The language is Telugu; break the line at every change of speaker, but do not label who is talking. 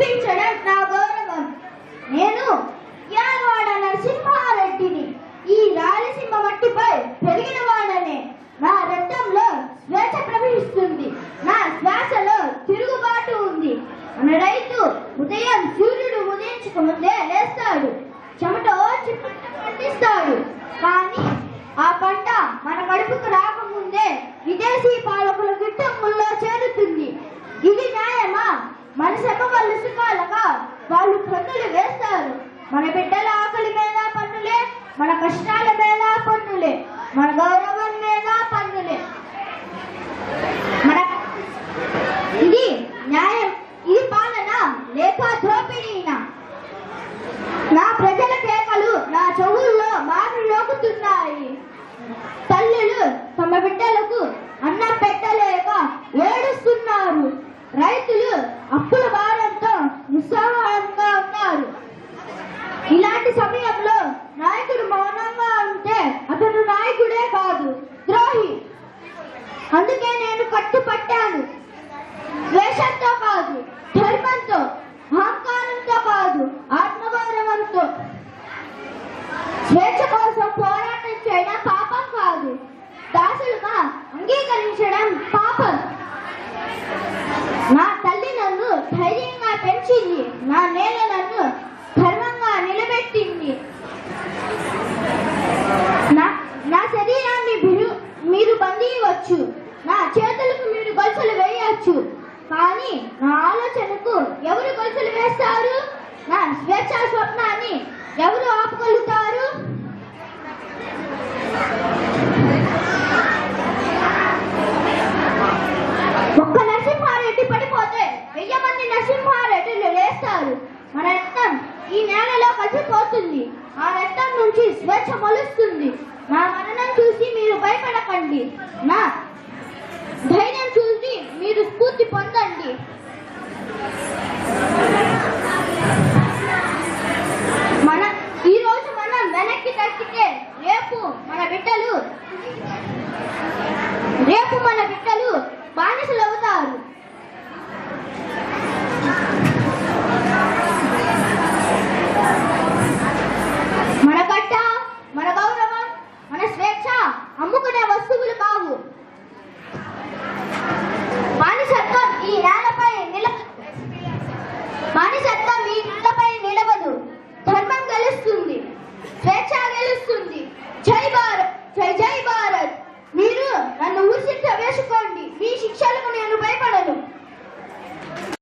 అర్పించడం నా గౌరవం. నేను యాదవాడ నరసింహారెడ్డిని. ఈ రాయలసీమ మట్టిపై పెరిగిన వాడనే. నా రక్తంలో స్వేచ్ఛ ప్రవహిస్తుంది. నా శ్వాసలో తిరుగుబాటు ఉంది. మన రైతు ఉదయం సూర్యుడు ఉదయించక ముందే లేస్తాడు. చెమట ఓర్చి పంట పండిస్తాడు. కానీ ఆ పంట మన కడుపుకు రాకముందే విదేశీ పాలకుల గిట్టముల్లో చేరుతుంది. ఇది న్యాయమా? మన శ్రమ వల్ల సుఖాలక వాళ్ళు పన్నులు వేస్తారు. మన బిడ్డల ఆకలి మీద పన్నులే, మన కష్టాల మీద పన్నులే, మన గౌరవం మీద పన్నులే. ఇది న్యాయం? ఇది పాలన లేక దోపిడీనా? నా ప్రజల కేకలు నా చెవుల్లో మారు రోగుతున్నాయి. తల్లులు తమ బిడ్డలకు అన్నం పెట్టలేక ఏడుస్తున్నారు. రైతులు అప్పుల భారంతో నిస్సహాయంగా ఉన్నారు. ఇలాంటి సమయంలో నాయకుడు మౌనంగా ఉంటే అతను నాయకుడే కాదు, ద్రోహి. అందుకే నేను కట్టుపట్టాను. ద్వేషంతో కాదు, ధర్మంతో, అహంకారంతో కాదు, ఆత్మగౌరవంతో. స్వేచ్ఛ కోసం పోరాటం చేయడం పాపం కాదు, దాసులుగా అంగీకరించడం పాపం. నా తల్లి నన్ను ధైర్యంగా పెంచింది. నా నేల నన్ను ధర్మంగా నిలబెట్టింది. నా శరీరాన్ని మీరు బంధించవచ్చు, నా చేతులకు మీరు గొలుసులు వేయవచ్చు. కానీ నా ఆలోచనకు ఎవరు గొలుసులు వేస్తారు? నా స్వేచ్ఛ స్వప్నాన్ని ఎవరు ఆపగలుగుతారు? ఒక్క నరసింహారెడ్డి పడిపోతే 1000 మంది నరసింహారెడ్డిలు లేస్తారు. మన రక్తం ఈ నేలలో కలిసిపోతుంది. ఆ రక్తం నుంచి స్వేచ్ఛ మొలుస్తుంది. నా మరణం చూసి మీరు భయపడకండి.